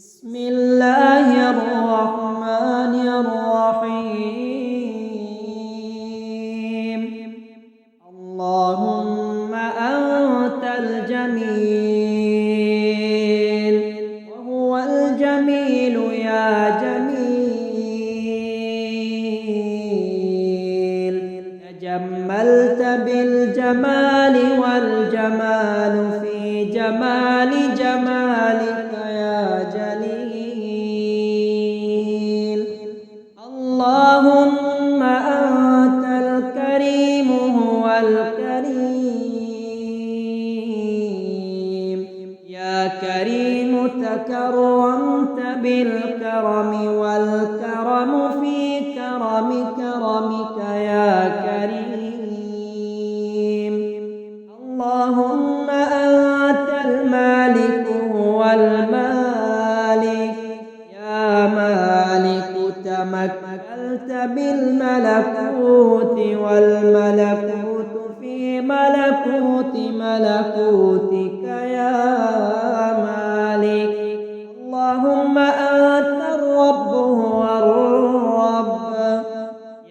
بسم الله الرحمن الرحيم. اللهم أنت الجميل وهو الجميل يا جميل، تجملت بالجمال والجمال في جمال جمالك يا جليل. اللهم أنت الكريم هو الكريم، يا كريم تكرمت بالكرم والكرم في كرمك يا كريم. اللهم أنت المالك هو المالك، يا مالك تمكنت بالملكوت والملكوت في ملكوتك يا مالك. اللهم أنت الرب هو الرب،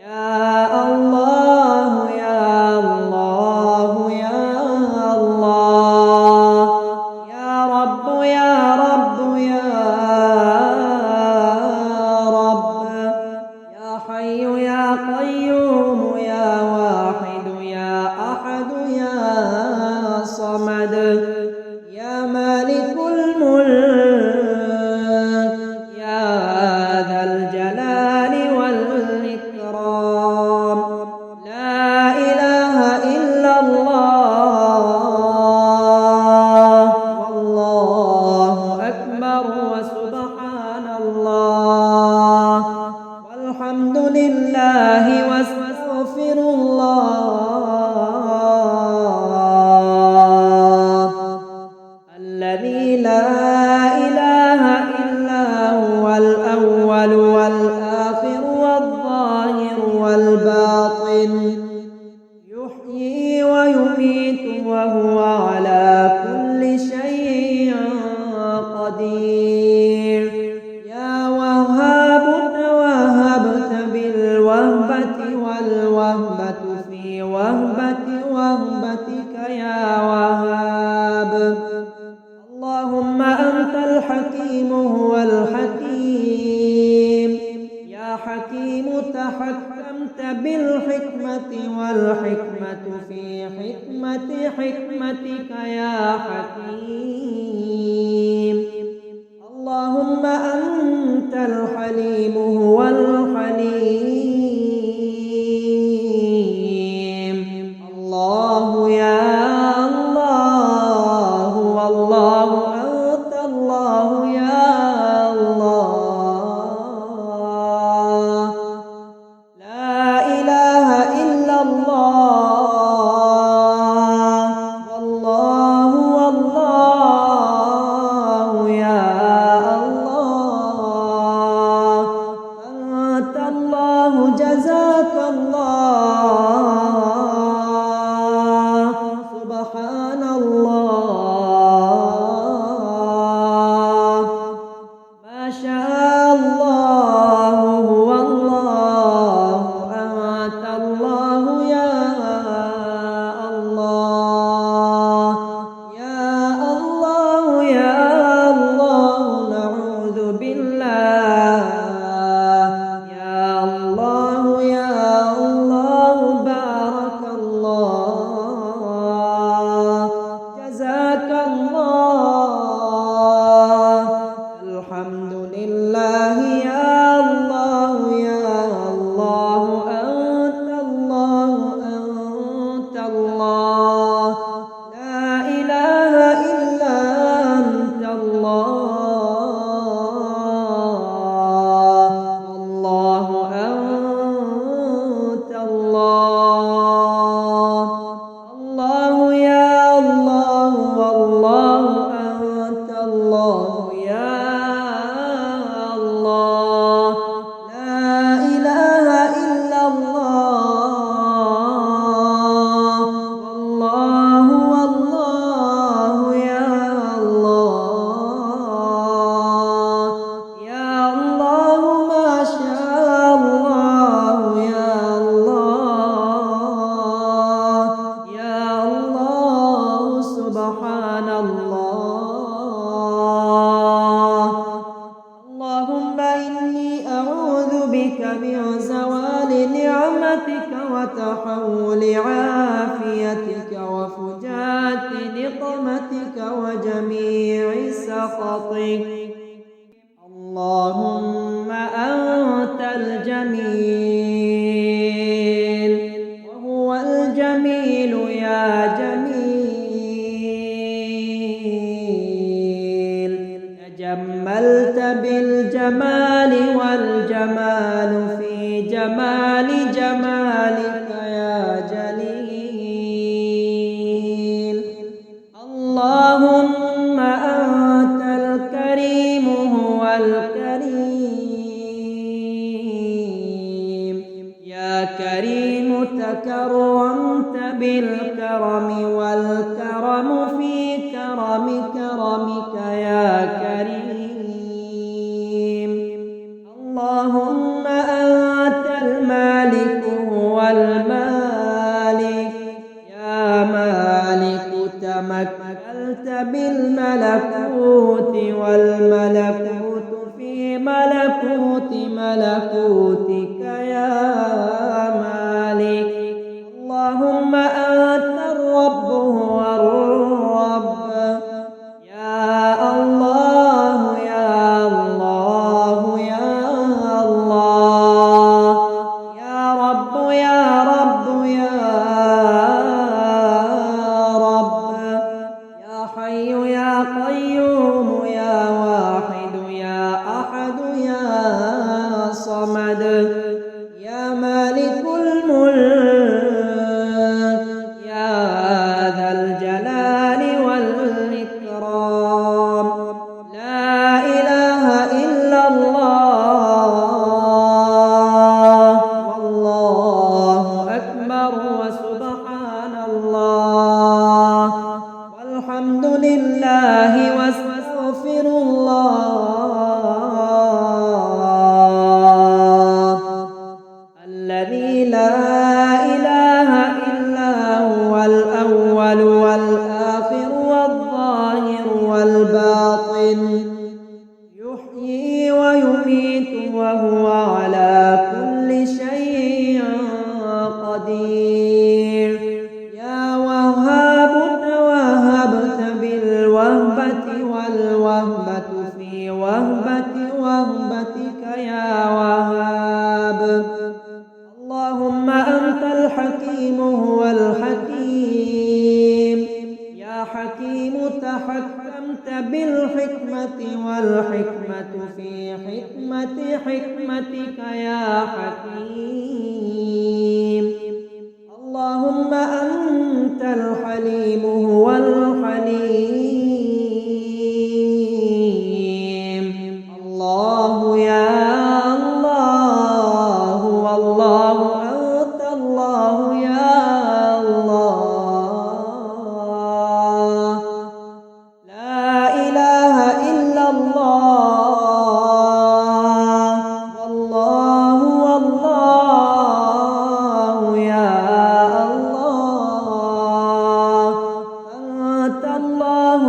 يا الله يا الله يا الله، يا رب يا رب يا رب، يا حي يا قيوم يا واحد يا أحد يا صمد، يا مالك الملك يا ذا الجلال والإكرام. لا إله إلا الله، والله أكبر وسبحان الله والحمد لله واستغفر الله الذي لا إله إلا هو الأول والآخر والظاهر والباطن، يحيي ويميت وهو على كل شيء قدير. يا وهاب توهبت بالوهبة والوهبة في وهبتك يا وهاب. اللهم أنت الحكيم هو الحكيم، يا حكيم تحكمت بالحكمة والحكمة في حكمتك يا حكيم. اللهم أنت الحليم هو الحليم. الله يا الله والله أنت الله يا الله. لا إله إلا الله، والله والله يا الله. أنت الله جزاك الله، سبحان الله. ما شاء الله هو الله، أنت الله يا الله يا الله يا الله. نعوذ بالله يا الله يا الله. بارك الله، جزاك الله. الحمد لله يا الله يا الله. أنت الله أنت الله، لا إله إلا أنت الله. وتحول عافيتك وفجاة نقمتك وجميع سخطك. اللهم أنت الجميل وهو الجميل يا جميل، تجملت بالجمال والجمال في جمال جمالك يا جليل. اللهم أنت الكريم هو الكريم، يا كريم تكرمت بالكرم والكرم في كرم كرمك يا كريم. اللهم أنت المالك هو المالك، يا مالك تمكنت بالملكوت والملكوت في ملكوت ملكوتك يا مالك. اللهم أنت الرب هو الرب، يا الله يا الله يا الله، يا رب يا رب يا رب، يا حي يا قيوم يا واحد يا أحد يا صمد، يا مالك الملك يا ذا الجلال والإكرام. لا إله إلا الله، والله أكبر وسبحان الله والحمد لله واستغفر الله الذي لا إله إلا هو الأول والآخر والظاهر والباطن، يحيي ويميت وهو على كل شيء قدير. يا وهاب توهبت بالوهبة والوهبة في وهبة وهبتك يا وهاب. اللهم أنت الحكيم هو الحكيم، يا حكيم تحكمت بالحكمة والحكمة في حكمة حكمتك يا حكيم. اللهم أنت الحليم هو الحليم. الله يا الله والله أنت الله يا الله، لا إله إلا الله، والله والله يا الله، أنت الله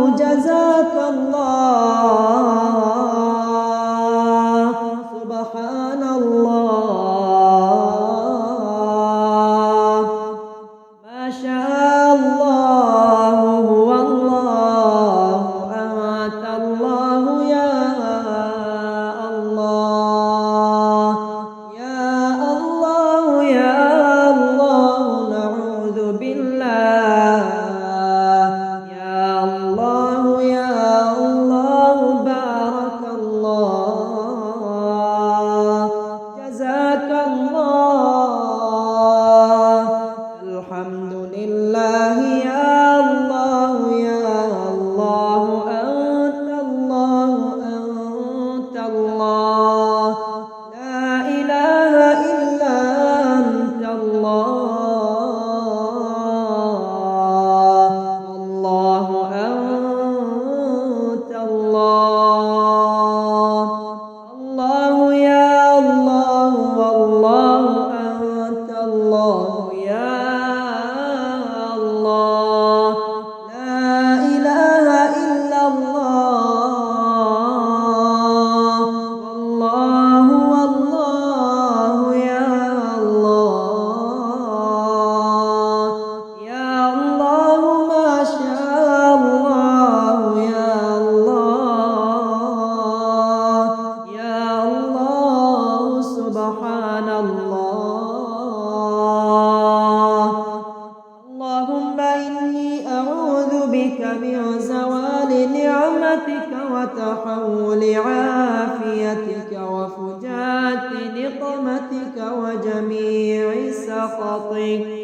بك من زوال نعمتك وتحول عافيتك وفجاءة نقمتك وجميع سخطك.